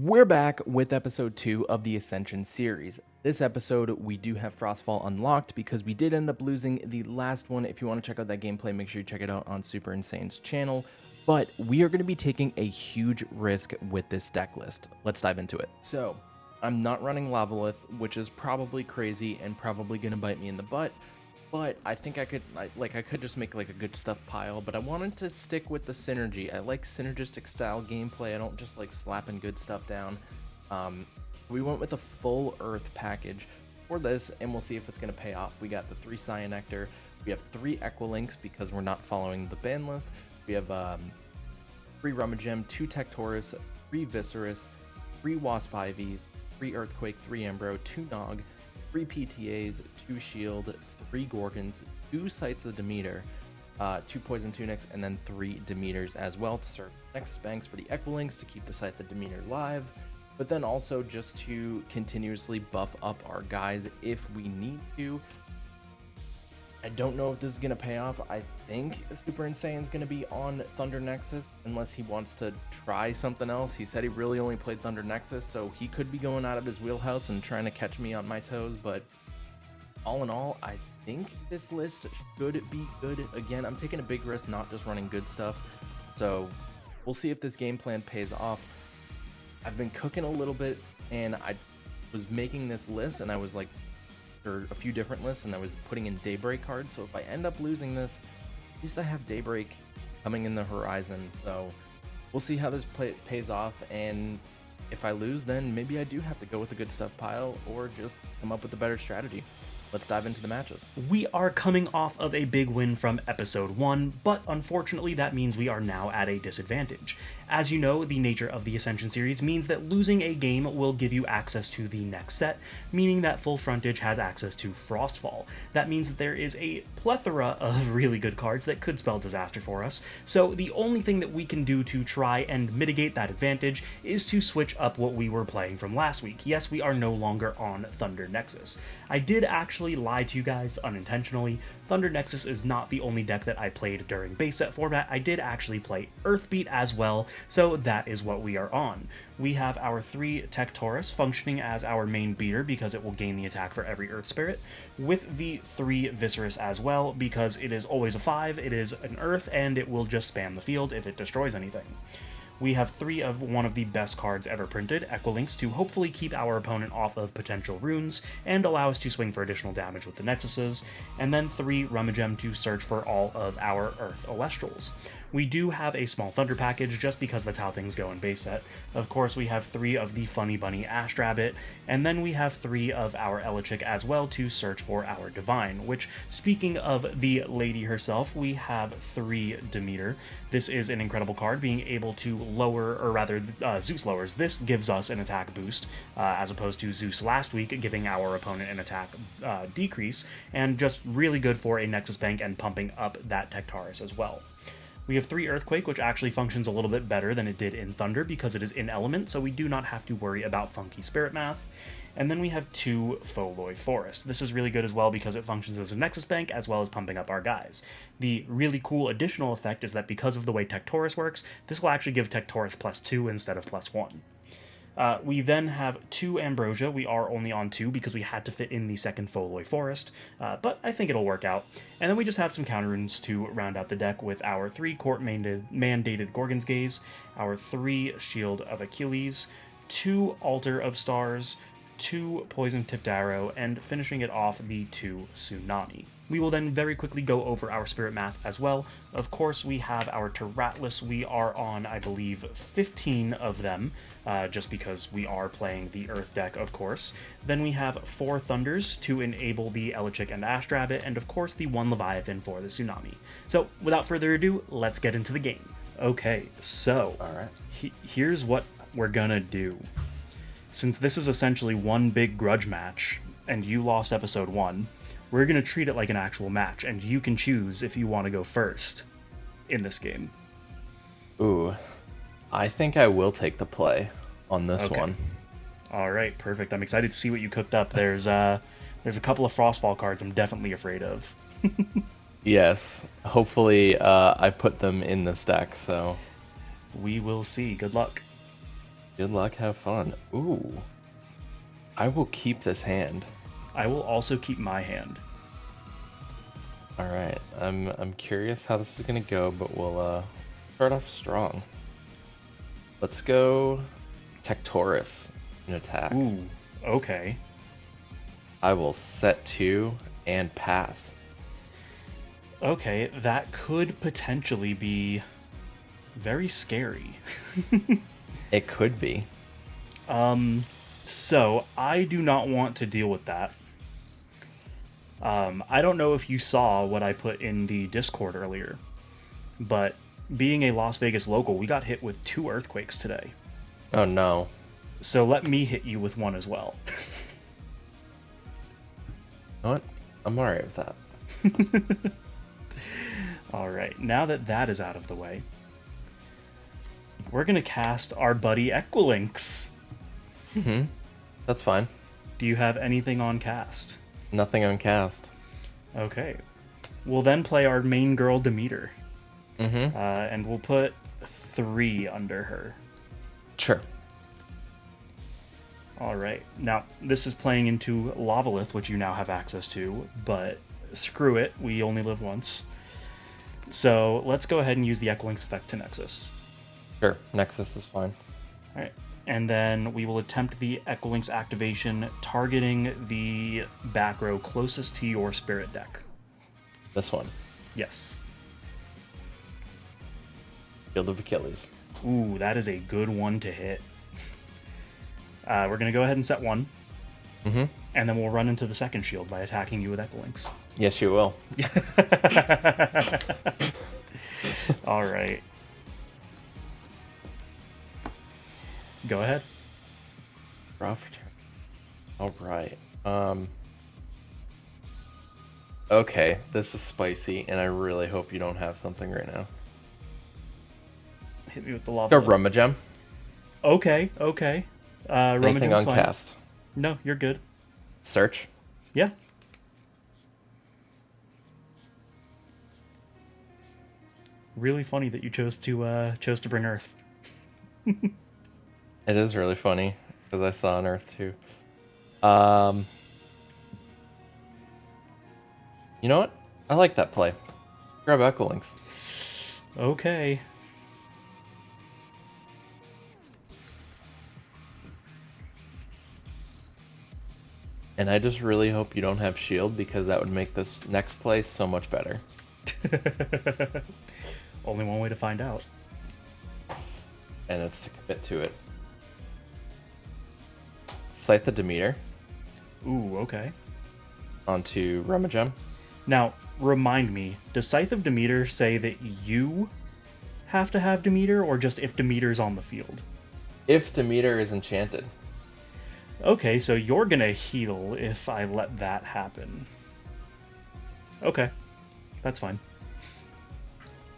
We're back with episode 2 of the Ascension series. This episode, we do have Frostfall unlocked because we did end up losing the last one. If you want to check out that gameplay, make sure you check it out on Super Insane's channel. But we are going to be taking a huge risk with this deck list. Let's dive into it. So, I'm not running Lavalith, which is probably crazy and probably going to bite me in the butt. But I think I could just make like a good stuff pile, but I wanted to stick with the synergy. I like synergistic style gameplay. I don't just like slapping good stuff down. We went with a full earth package for this, and we'll see if it's going to pay off. We got the 3 Cyanectar, we have 3 Equilinks because we're not following the ban list. We have 3 Rummagem, 2 Tectorus, 3 Viscerus, 3 Wasp IVs, 3 Earthquake, 3 Ambro, 2 Nog, 3 PTAs, 2 Shield, 3 Gorgons, 2 Sights of Demeter, 2 Poison Tunics, and then 3 Demeters as well to serve next Spanx for the Equilinks to keep the Scythe of Demeter live, but then also just to continuously buff up our guys if we need to. I don't know if this is going to pay off. I think Super Insane is going to be on Thunder Nexus unless he wants to try something else. He said he really only played Thunder Nexus, so he could be going out of his wheelhouse and trying to catch me on my toes, but all in all, I think this list should be good. Again, I'm taking a big risk not just running good stuff, so we'll see if this game plan pays off. I've been cooking a little bit, and I was making this list, and I was like, or a few different lists, and I was putting in Daybreak cards, so if I end up losing this, at least I have Daybreak coming in the horizon, so we'll see how this pays off, and if I lose, then maybe I do have to go with the good stuff pile, or just come up with a better strategy. Let's dive into the matches. We are coming off of a big win from episode 1, but unfortunately that means we are now at a disadvantage. As you know, the nature of the Ascension series means that losing a game will give you access to the next set, meaning that FullFrontage has access to Frostfall. That means that there is a plethora of really good cards that could spell disaster for us, so the only thing that we can do to try and mitigate that advantage is to switch up what we were playing from last week. Yes, we are no longer on Thunder Nexus. I did actually lie to you guys unintentionally. Thunder Nexus is not the only deck that I played during base set format. I did actually play Earthbeat as well, so that is what we are on. We have our 3 Tectorus functioning as our main beater because it will gain the attack for every Earth Spirit, with the 3 Viscerus as well because it is always a 5, it is an Earth, and it will just spam the field if it destroys anything. We have 3 of one of the best cards ever printed, Equilinks, to hopefully keep our opponent off of potential runes and allow us to swing for additional damage with the Nexuses, and then 3 Rummagem to search for all of our Earth Elestrals. We do have a small Thunder package just because that's how things go in base set. Of course, we have 3 of the Funny Bunny Ashrabbit, and then we have 3 of our Elichick as well to search for our Divine, which, speaking of the lady herself, we have 3 Demeter. This is an incredible card, being able to lower, or rather, Zeus lowers. This gives us an attack boost, as opposed to Zeus last week, giving our opponent an attack decrease, and just really good for a Nexus Bank and pumping up that Tectorus as well. We have 3 Earthquake, which actually functions a little bit better than it did in Thunder because it is in element, so we do not have to worry about funky spirit math. And then we have 2 Foloi Forest. This is really good as well because it functions as a Nexus Bank as well as pumping up our guys. The really cool additional effect is that because of the way Tectorus works, this will actually give Tectorus +2 instead of +1. We then have 2 Ambrosia. We are only on 2 because we had to fit in the second Foloi Forest, but I think it'll work out. And then we just have some counter runes to round out the deck with our 3 court-mandated Gorgon's Gaze, our 3 Shield of Achilles, 2 Altar of Stars, 2 Poison-Tipped Arrow, and finishing it off, the 2 Tsunami. We will then very quickly go over our spirit math as well. Of course, we have our Terratlas. We are on, I believe, 15 of them, just because we are playing the Earth deck, of course. Then we have 4 Thunders to enable the Elichick and Ashrabbit, and of course the 1 Leviathan for the Tsunami. So, without further ado, let's get into the game. Okay, so, here's what we're gonna do. Since this is essentially one big grudge match, and you lost episode 1, we're going to treat it like an actual match, and you can choose if you want to go first in this game. Ooh, I think I will take the play on this one. All right, perfect. I'm excited to see what you cooked up. There's a couple of Frostfall cards I'm definitely afraid of. Yes, hopefully I put them in this deck, so... We will see. Good luck. Good luck, have fun. Ooh. I will keep this hand. I will also keep my hand. All right. I'm curious how this is gonna go, but we'll start off strong. Let's go Tectorus in attack. Ooh, okay. I will set 2 and pass. Okay, that could potentially be very scary. It could be. So, I do not want to deal with that. I don't know if you saw what I put in the Discord earlier, but being a Las Vegas local, we got hit with 2 earthquakes today. Oh no. So let me hit you with one as well. You know what? I'm alright with that. Alright, now that that is out of the way, we're going to cast our buddy Equilinx. That's fine. Do you have anything on cast? Nothing on cast. Okay. We'll then play our main girl, Demeter. And we'll put 3 under her. Sure. Alright. Now, this is playing into Lavalith, which you now have access to, but screw it, we only live once. So, let's go ahead and use the Equilinx effect to Nexus. Sure. Nexus is fine. Alright. And then we will attempt the Equilinx activation, targeting the back row closest to your spirit deck. This one. Yes. Shield of Achilles. Ooh, that is a good one to hit. We're going to go ahead and set 1. And then we'll run into the second shield by attacking you with Equilinx. Yes, you will. Alright. Go ahead. Draw for turn. Alright. Okay, this is spicy, and I really hope you don't have something right now. Hit me with the lava. Go Rummagem. Okay. Anything Rummagem's on fine. cast? No, you're good. Search. Yeah. Really funny that you chose to bring Earth. It is really funny, because I saw an Earth too. You know what? I like that play. Grab Equilinx. Okay. And I just really hope you don't have shield, because that would make this next play so much better. Only one way to find out. And it's to commit to it. Scythe of Demeter Ooh, okay. onto Rummagem. Now, remind me, does Scythe of Demeter say that you have to have Demeter, or just if Demeter's on the field? If Demeter is enchanted. Okay, so you're gonna heal if I let that happen. Okay, that's fine.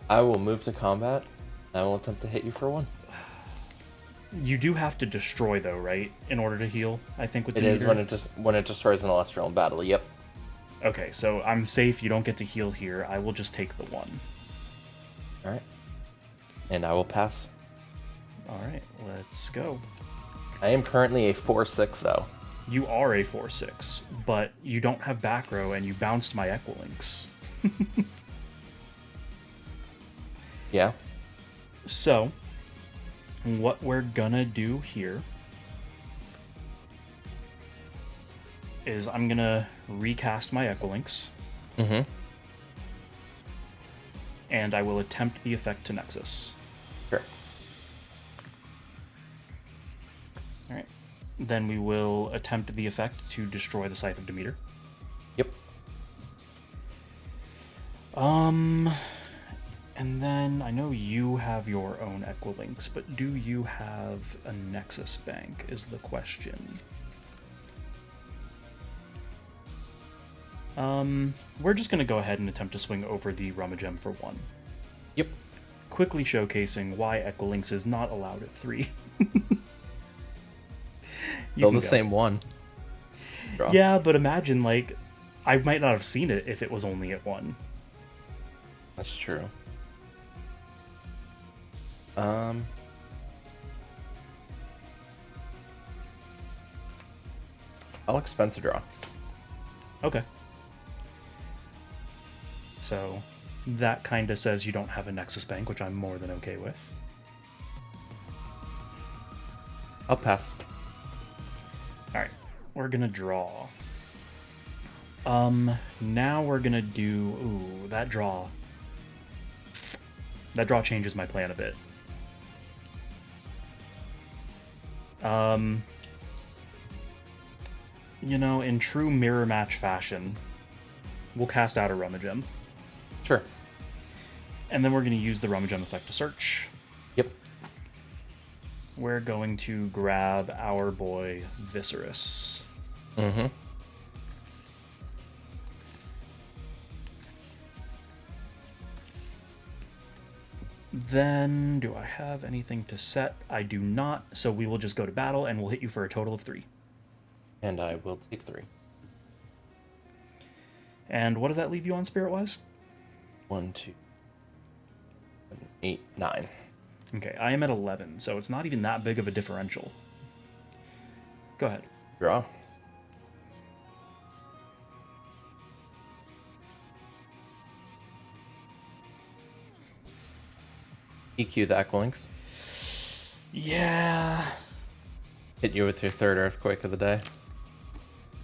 I will move to combat. I will attempt to hit you for 1. You do have to destroy, though, right? In order to heal, I think, with It Demeter. is when it destroys an Celestial in battle. Yep. Okay, so I'm safe. You don't get to heal here. I will just take the 1. All right. And I will pass. All right, let's go. I am currently a 4/6 though. You are a 4/6, but you don't have back row, and you bounced my Equilinx. Yeah. So, what we're gonna do here is I'm gonna recast my Equilinx. And I will attempt the effect to Nexus. Sure. Alright. Then we will attempt the effect to destroy the Scythe of Demeter. Yep. And then I know you have your own Equilinx, but do you have a Nexus bank is the question. We're just going to go ahead and attempt to swing over the Rummagem for 1. Yep. Quickly showcasing why Equilinx is not allowed at 3. Still the same one. Draw. Yeah, but imagine, like, I might not have seen it if it was only at 1. That's true. I'll expense a draw. Okay. So that kind of says you don't have a Nexus Bank, which I'm more than okay with. I'll pass. All right, we're gonna draw. Now we're gonna do. Ooh, that draw. That draw changes my plan a bit. You know, in true mirror match fashion, we'll cast out a Rummagem. Sure. And then we're going to use the Rummagem effect to search. Yep. We're going to grab our boy Viserys. Mm-hmm. Then, do I have anything to set? I do not, so we will just go to battle, and we'll hit you for a total of 3. And I will take 3. And what does that leave you on Spirit-wise? 1, 2, 7, 8, 9. Okay, I am at 11, so it's not even that big of a differential. Go ahead. Draw. EQ the Echolinks. Yeah. Hit you with your third Earthquake of the day.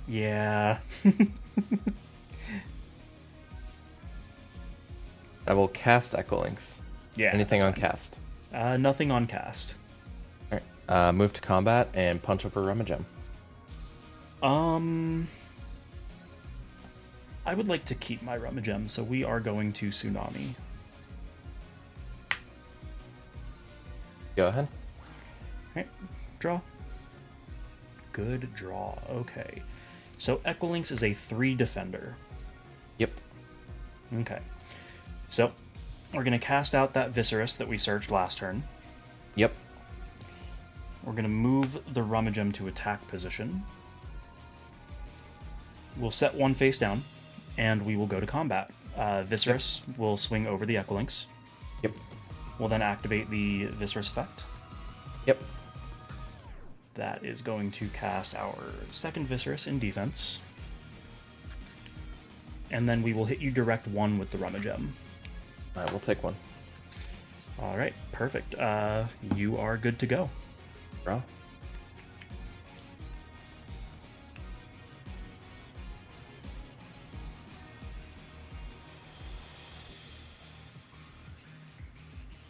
Yeah. I will cast Echolinks. Yeah. Anything on cast? Nothing on cast. Alright. Move to combat and punch over Rummagem. I would like to keep my Rummagem, so we are going to Tsunami. Go ahead. Alright, draw. Good draw. Okay. So Echolinks is a 3 defender. Yep. Okay. So we're going to cast out that Viserys that we searched last turn. Yep. We're going to move the Rummagem to attack position. We'll set one face down, and we will go to combat. Viserys will swing over the Echolinks. Yep. We'll then activate the Viserys effect. Yep. That is going to cast our second Viserys in defense. And then we will hit you direct 1 with the Rummagem. Alright, we'll take 1. Alright, perfect. You are good to go. Draw.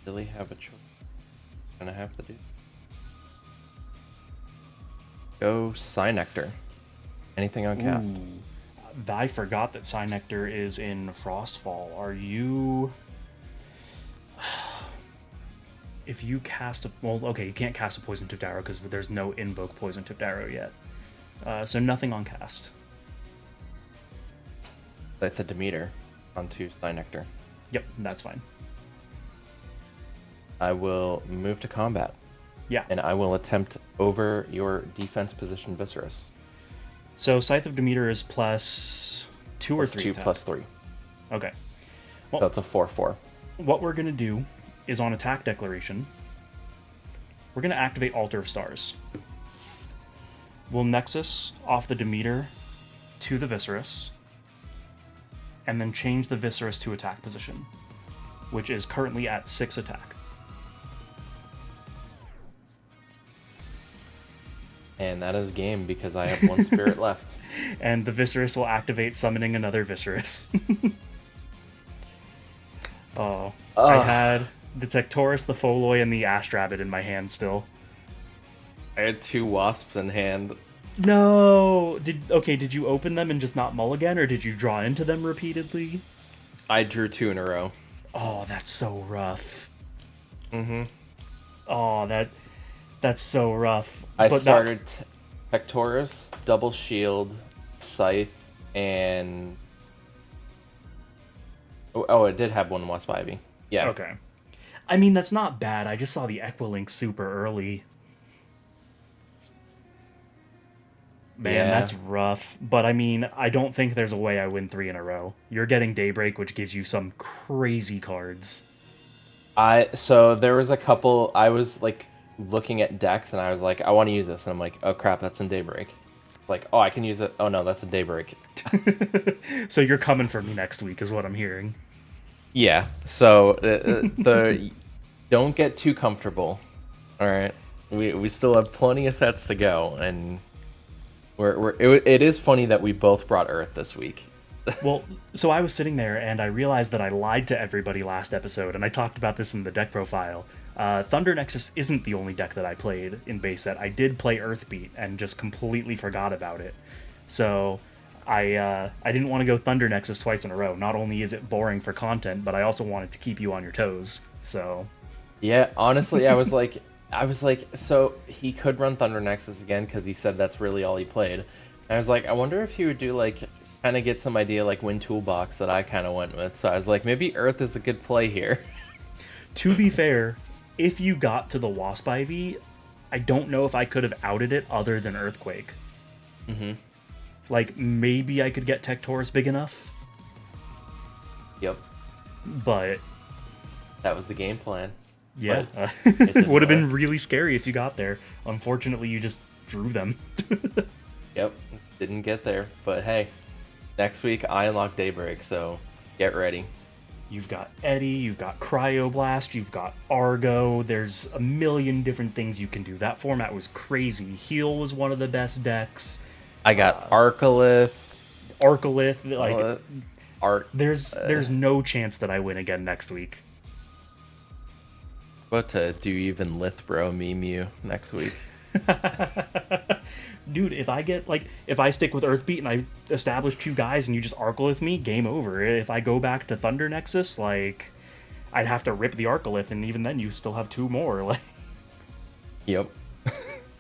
Really have a choice. Gonna have to do. Go Psynectar. Anything on cast? Ooh. I forgot that Psynectar is in Frostfall. Are you... If you cast a... Well, okay, you can't cast a Poison Tipped Arrow because there's no Invoke Poison Tipped Arrow yet. So nothing on cast. That's a Demeter onto Psynectar. Yep, that's fine. I will move to combat. Yeah. And I will attempt over your defense position Viserys. So Scythe of Demeter is plus 2 or 3? 2 attack? plus 3. Okay. Well, So it's a 4/4. what we're going to do is on attack declaration, we're going to activate Altar of Stars. We'll Nexus off the Demeter to the Viserys, and then change the Viserys to attack position, which is currently at 6 attack. And that is game because I have 1 spirit left. And the Viserys will activate summoning another Viserys. Oh. I had the Tectorus, the Foloi, and the Astrabbit in my hand still. I had 2 wasps in hand. No! Did you open them and just not mulligan, or did you draw into them repeatedly? I drew 2 in a row. Oh, that's so rough. Mm-hmm. Oh, that's so rough. I But started Tectorus, Double Shield, Scythe, and... Oh, it did have 1 Wasp Ivy. Yeah. Okay. I mean, that's not bad. I just saw the Equilink super early. Man, Yeah. that's rough. But I mean, I don't think there's a way I win 3 in a row. You're getting Daybreak, which gives you some crazy cards. So there was a couple, I was like looking at decks and I was like, I want to use this. And I'm like, oh crap, that's in Daybreak. Like, oh, I can use it. Oh no, that's a daybreak. So you're coming for me next week, is what I'm hearing. Yeah. So the don't get too comfortable. All right. We still have plenty of sets to go, and it is funny that we both brought Earth this week. Well, so I was sitting there and I realized that I lied to everybody last episode, and I talked about this in the deck profile. Thunder Nexus isn't the only deck that I played in base set. I did play Earthbeat and just completely forgot about it. So I didn't want to go Thunder Nexus twice in a row. Not only is it boring for content, but I also wanted to keep you on your toes. So yeah, honestly, I was like, so he could run Thunder Nexus again because he said that's really all he played. And I was like, I wonder if he would do like kind of get some idea like Win Toolbox that I kind of went with. So I was like, maybe Earth is a good play here. to be fair, if you got to the Wasp IV, I don't know if I could have outed it other than Earthquake. Mm-hmm. Like, maybe I could get Tectorus big enough. Yep. But that was the game plan. Yeah. It would have been really scary if you got there. Unfortunately, you just drew them. Yep. Didn't get there. But hey, next week I unlock Daybreak, so get ready. You've got Eddie, you've got Cryoblast, you've got Argo. There's a million different things you can do. That format was crazy. Heal was one of the best decks. I got Arcolith. Like, there's no chance that I win again next week. About to do even Lithbro meme you next week. Dude, if I stick with Earthbeat and I establish 2 guys and you just Arcolith me, game over. If I go back to Thunder Nexus, like, I'd have to rip the Arcolith, and even then you still have 2 more. Like, yep.